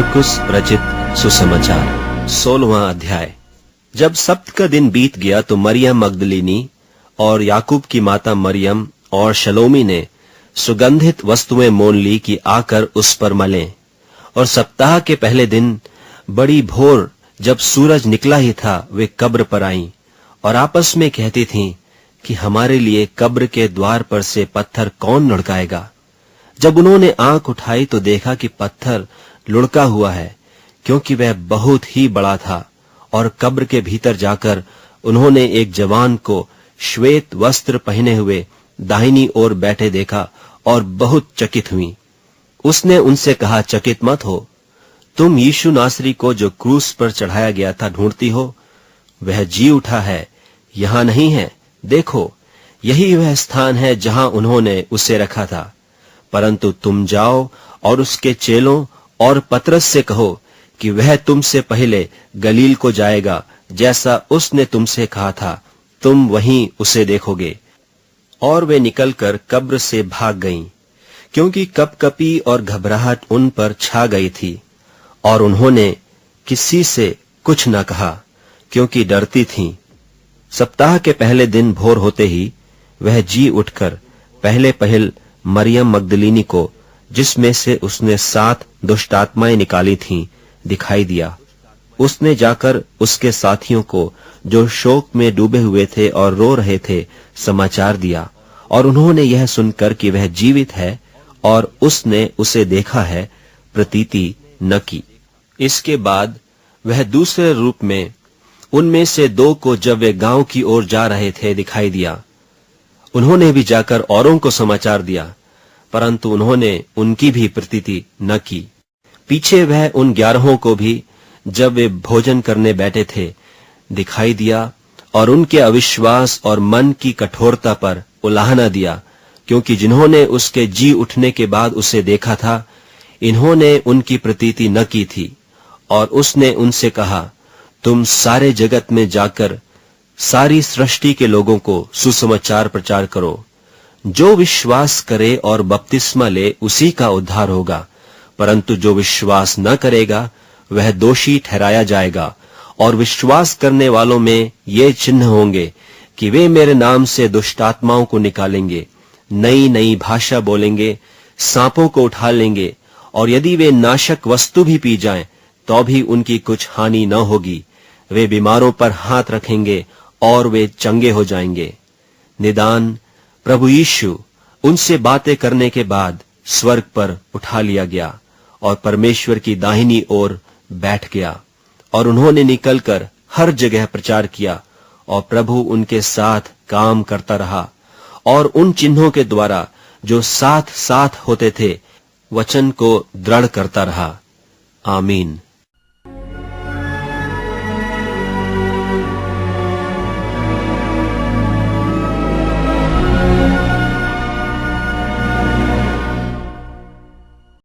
मरकुस रचित सुसमाचार 16वां अध्याय। जब सब्त का दिन बीत गया तो मरियम मगदलीनी और याकूब की माता मरियम और शलोमी ने सुगंधित वस्तुएं मोल ली कि आकर उस पर मलें। और सप्ताह के पहले दिन बड़ी भोर जब सूरज निकला ही था, वे कब्र पर आईं और आपस में कहती थीं कि हमारे लिए कब्र के द्वार पर से पत्थर कौन लुढ़काएगा। जब उन्होंने आंख उठाई तो देखा कि पत्थर लुढ़का हुआ है, क्योंकि वह बहुत ही बड़ा था। और कब्र के भीतर जाकर उन्होंने एक जवान को श्वेत वस्त्र पहने हुए दाहिनी ओर बैठे देखा और बहुत चकित हुई। उसने उनसे कहा, चकित मत हो, तुम यीशु नासरी को जो क्रूस पर चढ़ाया गया था ढूंढती हो। वह जी उठा है, यहां नहीं है। देखो, यही वह स्थान है जहां उन्होंने उसे रखा था। परंतु तुम जाओ और उसके चेलों और पतरस से कहो कि वह तुमसे पहले गलील को जाएगा, जैसा उसने तुमसे कहा था, तुम वहीं उसे देखोगे। और वे निकलकर कब्र से भाग गईं, क्योंकि कपकपी और घबराहट उन पर छा गई थी। और उन्होंने किसी से कुछ न कहा, क्योंकि डरती थीं। सप्ताह के पहले दिन भोर होते ही वह जी उठकर पहले पहल मरियम मगदलीनी को, जिसमें से उसने 7 दुष्टात्माएं निकाली थीं, दिखाई दिया। उसने जाकर उसके साथियों को, जो शोक में डूबे हुए थे और रो रहे थे, समाचार दिया। और उन्होंने यह सुनकर कि वह जीवित है और उसने उसे देखा है, प्रतीति न की। इसके बाद वह दूसरे रूप में उनमें से 2 को, जब वे गांव की ओर जा रहे थे, दिखाई दिया। उन्होंने भी जाकर औरों को समाचार दिया, परंतु उन्होंने उनकी भी प्रतीति न की। पीछे वह उन 11 को भी, जब वे भोजन करने बैठे थे, दिखाई दिया और उनके अविश्वास और मन की कठोरता पर उलाहना दिया, क्योंकि जिन्होंने उसके जी उठने के बाद उसे देखा था, इन्होंने उनकी प्रतीति न की थी। और उसने उनसे कहा, तुम सारे जगत में जाकर सारी सृष्टि के लोगों को सुसमाचार प्रचार करो। जो विश्वास करे और बपतिस्मा ले, उसी का उद्धार होगा, परंतु जो विश्वास न करेगा वह दोषी ठहराया जाएगा। और विश्वास करने वालों में ये चिन्ह होंगे कि वे मेरे नाम से दुष्टात्माओं को निकालेंगे, नई नई भाषा बोलेंगे, सांपों को उठा लेंगे, और यदि वे नाशक वस्तु भी पी जाएं तो भी उनकी कुछ हानि न होगी। वे बीमारों पर हाथ रखेंगे और वे चंगे हो जाएंगे। निदान प्रभु यीशु उनसे बातें करने के बाद स्वर्ग पर उठा लिया गया और परमेश्वर की दाहिनी ओर बैठ गया। और उन्होंने निकलकर हर जगह प्रचार किया, और प्रभु उनके साथ काम करता रहा, और उन चिन्हों के द्वारा जो साथ साथ होते थे, वचन को दृढ़ करता रहा। आमीन।